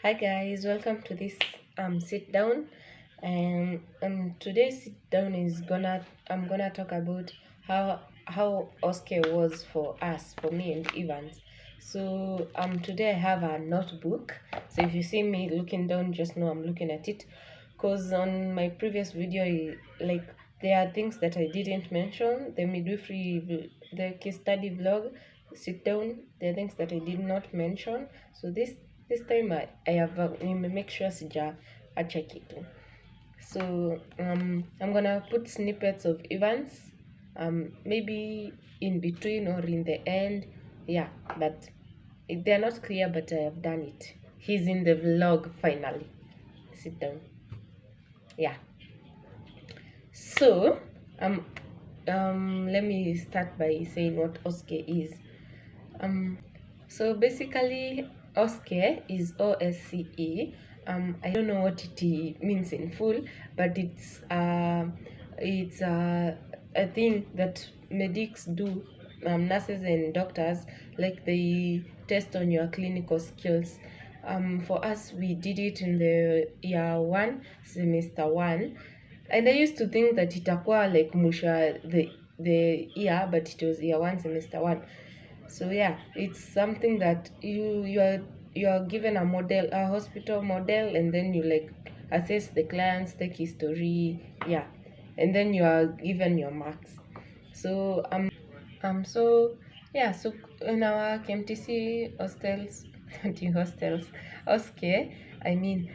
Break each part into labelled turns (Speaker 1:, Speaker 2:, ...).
Speaker 1: Hi guys, welcome to this sit down. And today's sit down is I'm gonna talk about how Oscar was for us, for me and Evans. So today I have a notebook. So if you see me looking down, just know I'm looking at it. Cause on my previous video, like there are things that I didn't mention. The midwifery, the case study vlog, sit down. There are things that I did not mention. So this time I have make sure sija acha kitu. So I'm gonna put snippets of events, maybe in between or in the end. Yeah, but they're not clear, but I have done it. He's in the vlog finally. Sit down. Yeah. So let me start by saying what OSCE is. So basically, Osce is OSCE. I don't know what it means in full, but it's a thing that medics do, nurses and doctors, like they test on your clinical skills. For us, we did it in the year one, semester one, and I used to think that itakuwa like musha the year, but it was year one, semester one. So yeah, it's something that you are given a model, a hospital model, and then you like assess the clients, take history, yeah, and then you are given your marks. So so yeah, so in our KMTC hostels, the hostels, OSCE, I mean,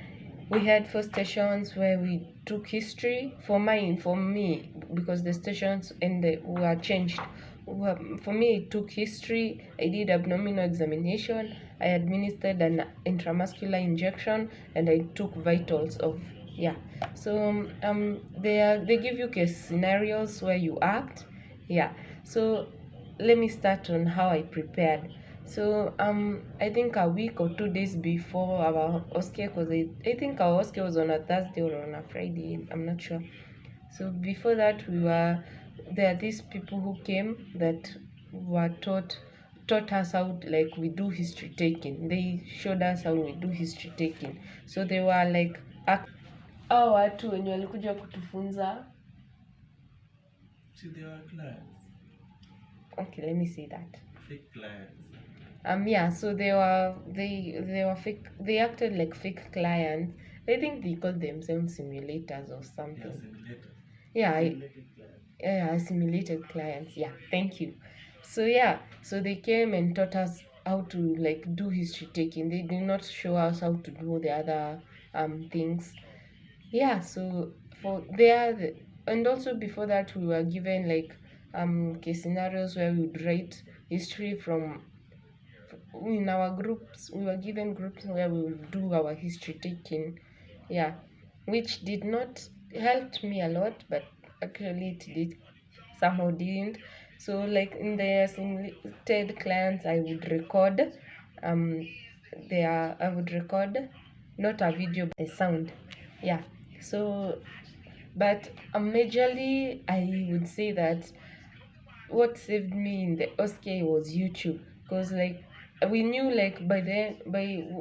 Speaker 1: we had 4 stations where we took history. For me, because the stations were changed. For me, it took history. I did abdominal examination. I administered an intramuscular injection, and I took vitals of yeah. So they give you case scenarios where you act, yeah. So let me start on how I prepared. So I think a week or 2 days before our Oscar, because I think our Oscar was on a Thursday or on a Friday, I'm not sure. So before that, there are these people who came that were taught us how like we do history taking. They showed us how we do history taking. So they were like hao watu wenye walikuja kutufunza.
Speaker 2: See, they are clients.
Speaker 1: Okay, let me say that.
Speaker 2: Fake clients.
Speaker 1: Yeah, so they were fake. They acted like fake clients. I think they called themselves simulators or
Speaker 2: Yeah,
Speaker 1: something.
Speaker 2: simulators.
Speaker 1: Yeah,
Speaker 2: Simulated clients.
Speaker 1: yeah, simulated clients. Yeah, thank you. So yeah, so they came and taught us how to like do history taking. They did not show us how to do the other things. Yeah, so for there and also before that we were given like case scenarios where we would write history from in our groups. We were given groups where we would do our history taking, yeah, which did not help me a lot, but actually it did somehow didn't. So like in the simulated clients I would record um I would record not a video but a sound, yeah. So but majorly I would say that what saved me in the Oscar was YouTube, because like we knew like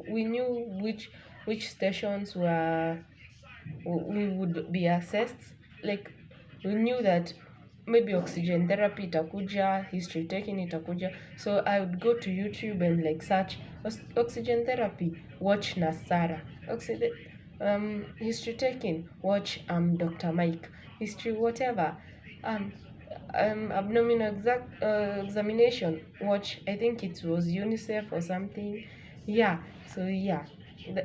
Speaker 1: we knew which stations we would be assessed. Like we knew that maybe oxygen therapy itakuja, history taking itakuja. So I would go to YouTube and like search oxygen therapy, watch Nasara. History taking, watch Dr. Mike. History whatever. Um abdominal examination, watch, I think it was UNICEF or something, yeah. So yeah,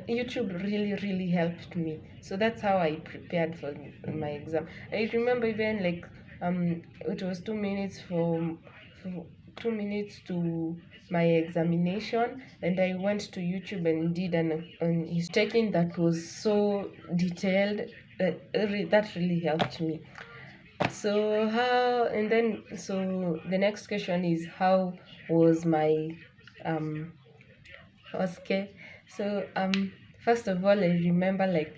Speaker 1: YouTube really helped me. So that's how I prepared for my exam. I remember even like it was 2 minutes for 2 minutes to my examination, and I went to YouTube and did an his taking that was so detailed. That really helped me. So the next question is, how was my um Oscar? So first of all, I remember like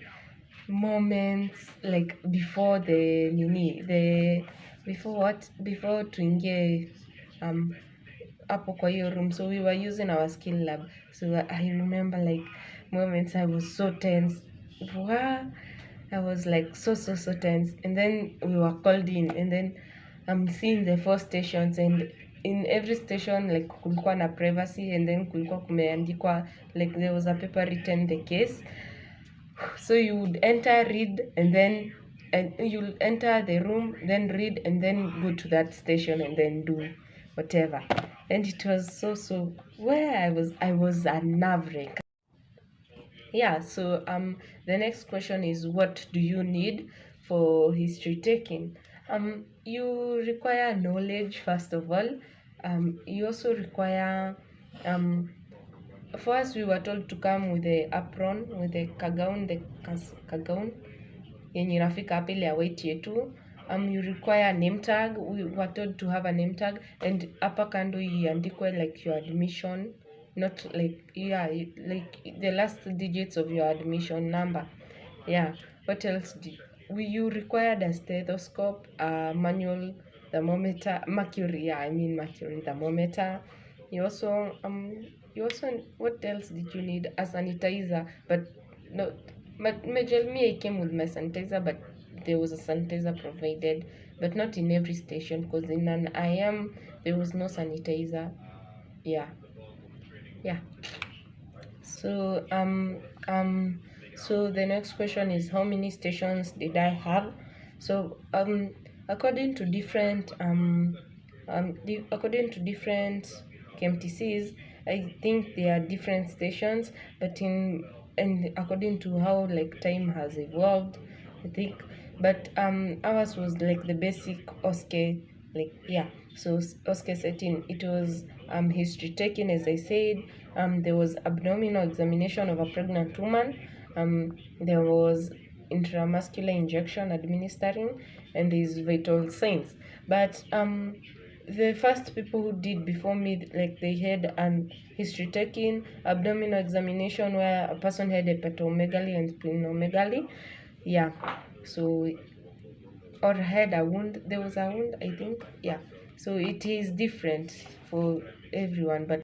Speaker 1: moments like before the tuingie um hapo kwa hiyo room, so we were using our skill lab. So I remember like moments I was so tense. Wow, I was like so tense, and then we were called in, and then I'm seeing the four stations, and in every station like kulikuwa na privacy, and then kulikuwa kumeandikwa like there was a paper written the case. So you would enter, read, and you'll enter the room, then read, and then go to that station and then do whatever. And it was so where I was a nerve wreck. Yeah, so the next question is, what do you need for history taking? You require knowledge first of all. You also require first we were told to come with the apron, with the kagaun, kagaun yenye inafika hapa ile ya weight yetu. You require name tag. We were told to have a name tag, and hapa kando iandikwe like your admission, not like, yeah, like the last digits of your admission number. Yeah. What else did you required a stethoscope, a manual thermometer, mercury, yeah, I mean mercury thermometer. You also what else did you need? A sanitizer, but no, but majorly I came with my sanitizer, but there was a sanitizer provided, but not in every station, because in an IM there was no sanitizer. Yeah, yeah. So so the next question is, how many stations did I have? So according to different according to different KMTCs, I think there are different stations, but in and according to how like time has evolved, I think. But ours was like the basic OSCE, like, yeah. So OSCE setting, it was history taking, as I said. There was abdominal examination of a pregnant woman. There was intramuscular injection administering, and these vital signs. But the first people who did before me, like they had an history taking, abdominal examination where a person had hepatomegaly and splenomegaly. Yeah. So, or had a wound. There was a wound, I think. Yeah. So it is different for everyone. But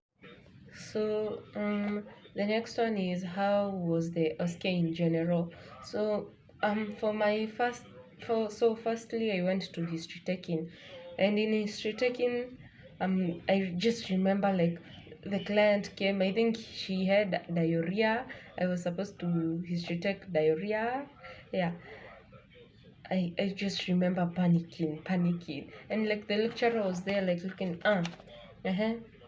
Speaker 1: so the next one is, how was the Oscar in general? So for my first for so firstly I went to history taking, and in history taking I just remember like the client came. I think she had diarrhea. I was supposed to history take diarrhea. Yeah, I just remember panicking. And like the lecturer was there, like looking, uh-huh,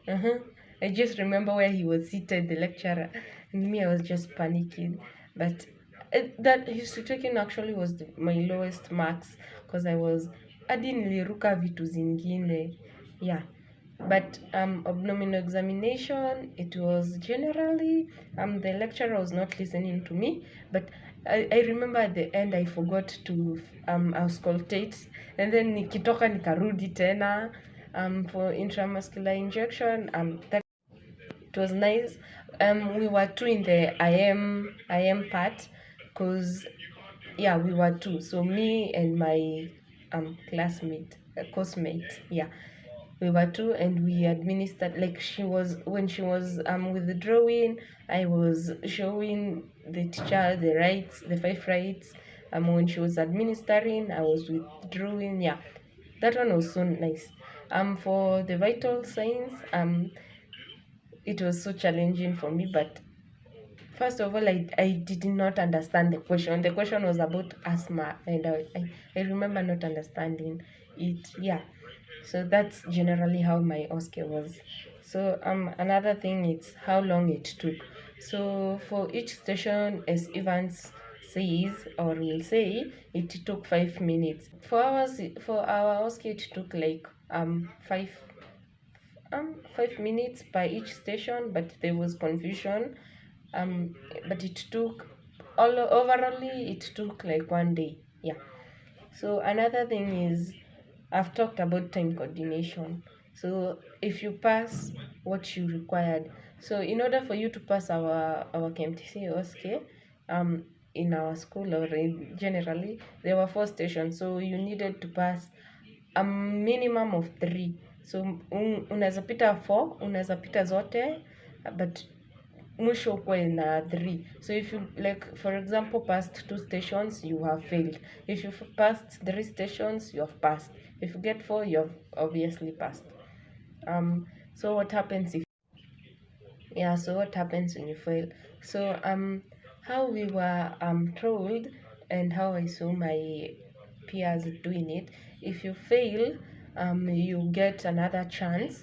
Speaker 1: uh-huh. I just remember where he was seated, the lecturer, and me, I was just panicking. But that history taking actually was my lowest marks, because I was, hadi niliruka vitu zingine. Yeah. But abdominal examination, it was generally the lecturer was not listening to me, but I remember at the end I forgot to auscultate, and then nikitoka nikarudi tena for intramuscular injection. That it was nice. We were two in the IM part, cause yeah, we were two. So me and my classmate, coursemate, yeah, we were two, and we administered, like, she was, when she was withdrawing, I was showing the teacher the rights, the 5 rights. When she was administering, I was withdrawing. Yeah, that one was so nice. For the vital signs, it was so challenging for me, but first of all, I did not understand the question. The question was about asthma, and I remember not understanding it. Yeah. So that's generally how my OSCE was. So another thing is how long it took. So for each station, as Evans says or will say, it took 5 minutes. For our OSCE, it took like 5 minutes by each station, but there was confusion. But it took overallly it took like one day. Yeah. So another thing is, I've talked about time coordination. So if you pass what you required, so in order for you to pass our KMTC OSCE, in our school or generally, there were 4 stations, so you needed to pass a minimum of 3. So unaweza pita 4, unaweza pita zote, but mwisho ukuwe na 3. So if you, like for example, passed 2 stations, you have failed. If you passed 3 stations, you have passed. If you get 4, you have obviously passed. So what happens if so what happens when you fail? So how we were told, and how I saw my peers doing it, if you fail, you get another chance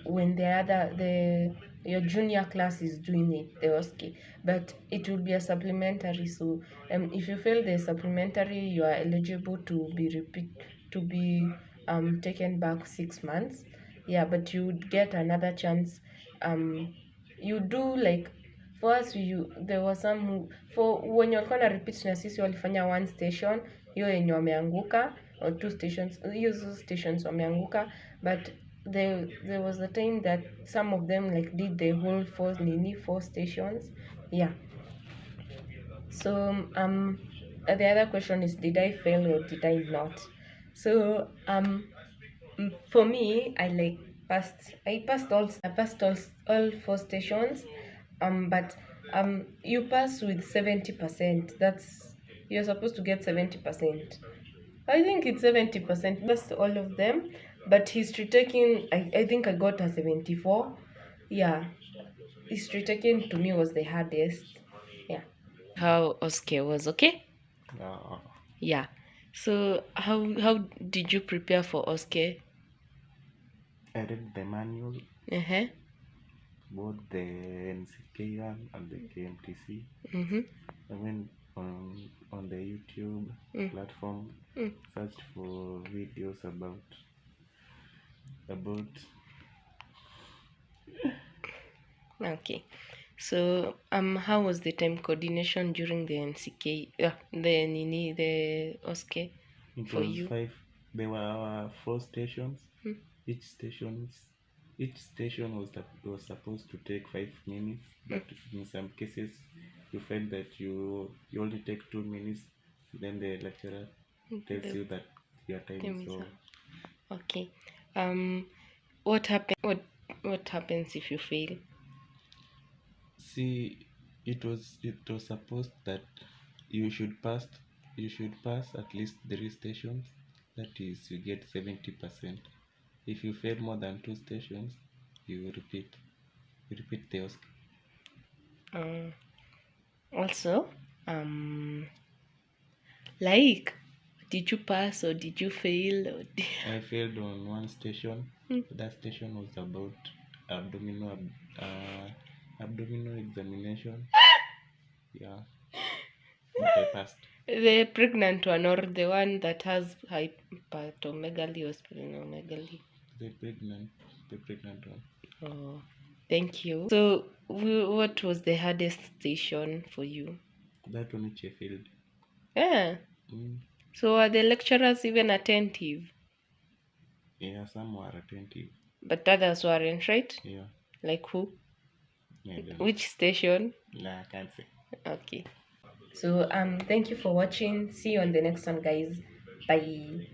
Speaker 1: when the your junior class is doing it, the OSCE, but it will be a supplementary. So if you fail the supplementary, you are eligible to be taken back 6 months. Yeah, but you would get another chance. You do like, for us, there was some for when walikuwa na repeat na sisi walifanya 1 station, hiyo yenye wameanguka, or 2 stations, hizo stations wameanguka, but there was a time that some of them like did the whole 4 stations. Yeah. So the other question is, did I fail or did I not? So for me, I passed all 4 stations. But you pass with 70%. You're supposed to get 70%. I think it's 70%. Passed all of them, but history taking, I think I got a 74. Yeah, history taking to me was the hardest. Yeah. How Oscar was, okay?
Speaker 2: Yeah.
Speaker 1: Yeah. So how did you prepare for Oscar?
Speaker 2: I read the manual,
Speaker 1: Uh-huh.
Speaker 2: both the NCK1 and the KMTC.
Speaker 1: Mm-hmm.
Speaker 2: I went on the YouTube platform, searched for videos about
Speaker 1: Okay. So how was the time coordination during the NCK, the OSCE
Speaker 2: it
Speaker 1: for
Speaker 2: was
Speaker 1: you?
Speaker 2: 5. There were 4 stations. Each station was supposed to take 5 minutes, but in some cases you find that you only take 2 minutes, then the lecturer tells you that your time is over.
Speaker 1: Okay. What happens if you fail?
Speaker 2: See, it was supposed that you should pass at least 3 stations. That is, you get 70%. If you fail more than 2 stations, you repeat the OSCE.
Speaker 1: Also, like, did you pass or did you fail?
Speaker 2: I failed on 1 station. That station was about abdominal examination. Yeah, but I passed.
Speaker 1: The pregnant one or the one that has hepatomegaly or splenomegaly?
Speaker 2: The pregnant one.
Speaker 1: Oh, thank you. So, what was the hardest station for you?
Speaker 2: That one which I failed.
Speaker 1: Yeah. So, are the lecturers even attentive?
Speaker 2: Yeah, some were attentive.
Speaker 1: But others weren't, right?
Speaker 2: Yeah.
Speaker 1: Like who?
Speaker 2: Yeah,
Speaker 1: Which station?
Speaker 2: nah, I can't say.
Speaker 1: Okay. So, thank you for watching. See you on the next one, guys. Bye.